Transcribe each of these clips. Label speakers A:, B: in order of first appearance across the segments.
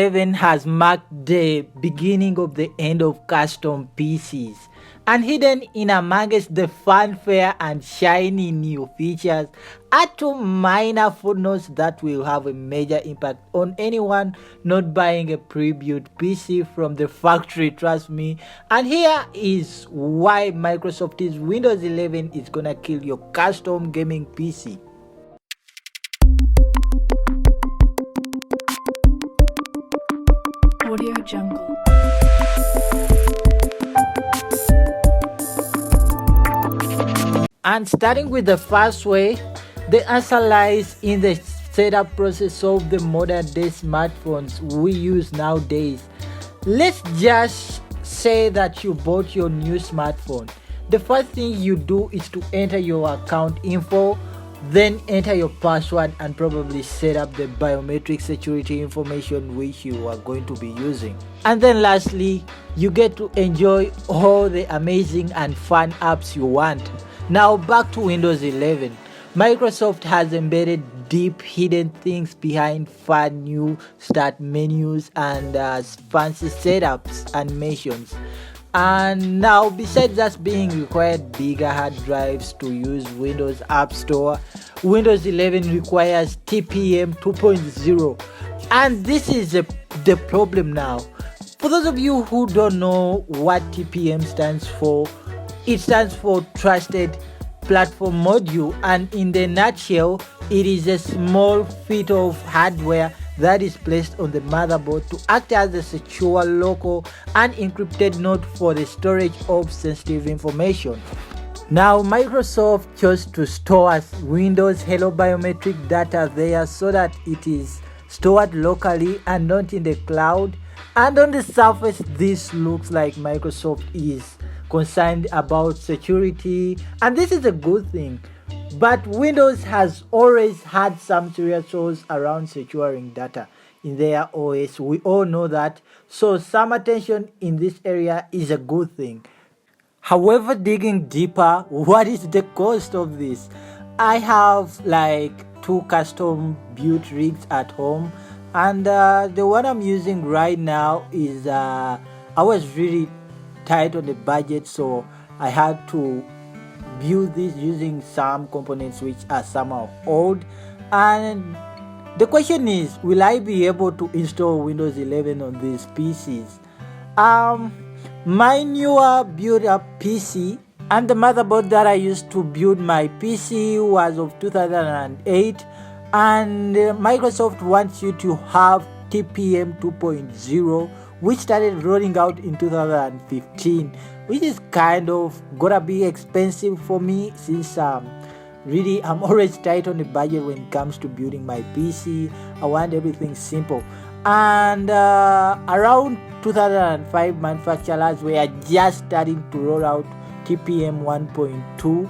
A: 11 has marked the beginning of the end of custom PCs, and hidden in amongst the fanfare and shiny new features are two minor footnotes that will have a major impact on anyone not buying a pre-built PC from the factory, trust me. And here is why Microsoft's Windows 11 is gonna kill your custom gaming PC.
B: Audio Jungle.
A: And starting with the first way, the answer lies in the setup process of the modern day smartphones we use nowadays. Let's just say that you bought your new smartphone. The first thing you do is to enter your account info, then enter your password and probably set up the biometric security information which you are going to be using. And then lastly, you get to enjoy all the amazing and fun apps you want. Now back to Windows 11. Microsoft has embedded deep hidden things behind fun new start menus and fancy setups animations. And now, besides just being required bigger hard drives to use Windows App Store, Windows 11 requires TPM 2.0, and this is the problem now. For those of you who don't know what TPM stands for, it stands for Trusted Platform Module, and in the nutshell, it is a small bit of hardware that is placed on the motherboard to act as a secure local and encrypted node for the storage of sensitive information. Now Microsoft chose to store as Windows Hello biometric data there so that it is stored locally and not in the cloud. And on the surface, this looks like Microsoft is concerned about security, and this is a good thing. But Windows has always had some serious issues around securing data in their OS. We all know that. So some attention in this area is a good thing. However, digging deeper, what is the cost of this? I have like 2 custom built rigs at home, and the one I'm using right now is I was really tight on the budget, so I had to build this using some components which are somehow old. And the question is, will I be able to install Windows 11 on these PCs? My newer built up PC and the motherboard that I used to build my PC was of 2008, and Microsoft wants you to have TPM 2.0, which started rolling out in 2015, which is kind of gonna be expensive for me since really I'm always tight on the budget when it comes to building my PC. I want everything simple. And around 2005, manufacturers were just starting to roll out TPM 1.2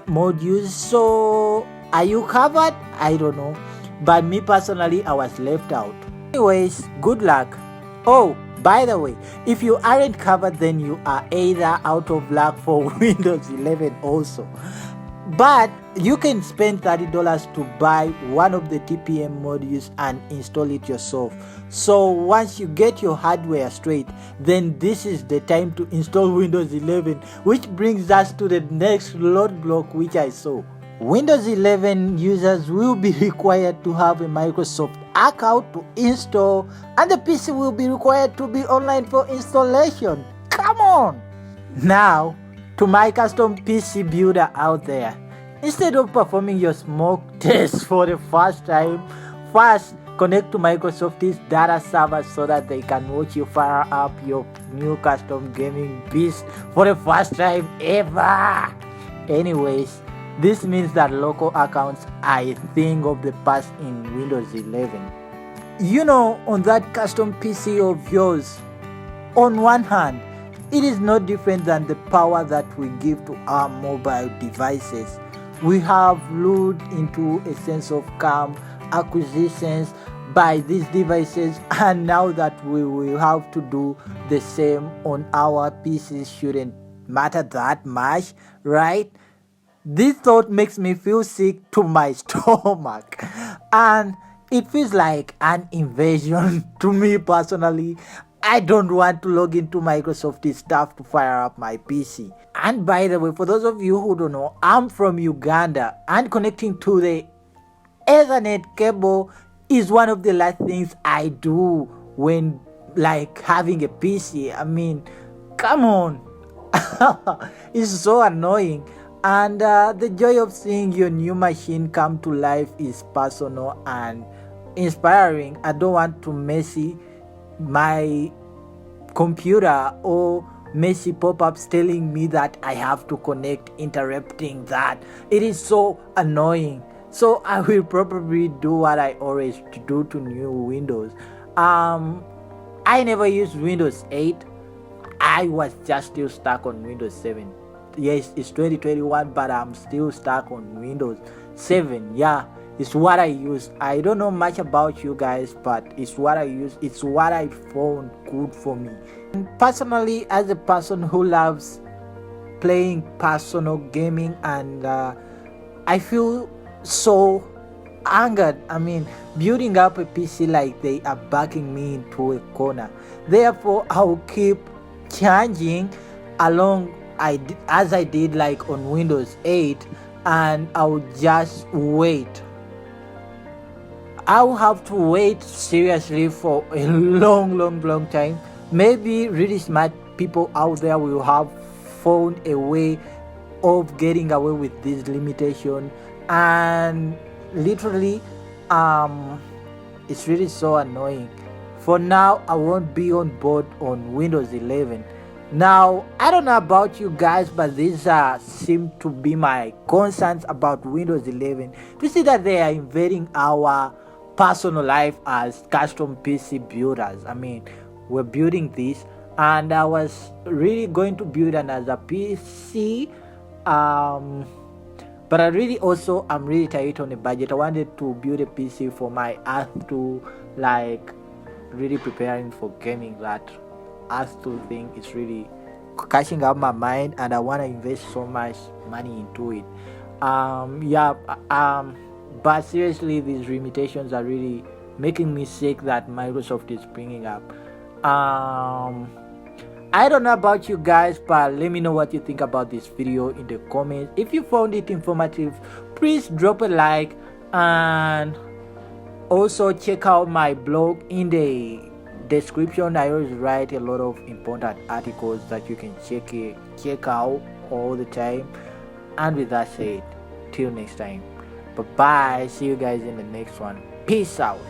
A: modules. So are you covered? I don't know. But me personally, I was left out. Anyways, good luck. Oh, by the way, if you aren't covered, then you are either out of luck for Windows 11 also. But you can spend $30 to buy one of the TPM modules and install it yourself. So once you get your hardware straight, then this is the time to install Windows 11, which brings us to the next roadblock which I saw. Windows 11 users will be required to have a Microsoft account to install, and the PC will be required to be online for installation. Come on! Now, to my custom PC builder out there, instead of performing your smoke test for the first time, first connect to Microsoft's data server so that they can watch you fire up your new custom gaming piece for the first time ever. Anyways, this means that local accounts are a thing of the past in Windows 11. You know, on that custom PC of yours, on one hand, it is no different than the power that we give to our mobile devices. We have lured into a sense of calm acquisitions by these devices, and now that we will have to do the same on our PCs shouldn't matter that much, right? This thought makes me feel sick to my stomach. And it feels like an invasion to me personally. I don't want to log into Microsoft stuff to fire up my PC. And by the way, for those of you who don't know, I'm from Uganda, and connecting to the Ethernet cable is one of the last things I do when like having a PC. I mean, come on. It's so annoying. And the joy of seeing your new machine come to life is personal and inspiring. I don't want to messy my computer or messy pop-ups telling me that I have to connect, interrupting that. It is so annoying. So I will probably do what I always do to new Windows. I never used Windows 8. I was just still stuck on Windows 7. Yes, it's 2021, but I'm still stuck on Windows 7. Yeah, it's what I use. I don't know much about you guys, but it's what I use. It's what I found good for me. And personally, as a person who loves playing personal gaming, and I feel so angered. I mean, building up a PC like they are backing me into a corner. Therefore, I'll keep changing along as I did like on Windows 8, and I'll just wait. I'll have to wait seriously for a long time. Maybe really smart people out there will have found a way of getting away with this limitation, and literally it's really so annoying. For now, I won't be on board on Windows 11. Now, I don't know about you guys, but these seem to be my concerns about Windows 11. To see that they are invading our personal life as custom PC builders. I mean, we're building this, and I was really going to build another PC. But I'm really tight on a budget. I wanted to build a PC for my Earth 2, like really preparing for gaming. That Earth 2 thing is really catching up my mind, and I want to invest so much money into it. But seriously, these limitations are really making me sick that Microsoft is bringing up. I don't know about you guys, but let me know what you think about this video in the comments. If you found it informative, please drop a like, and also check out my blog in the description. I always write a lot of important articles that you can check out all the time. And with that said, till next time, bye bye. See you guys in the next one. Peace out.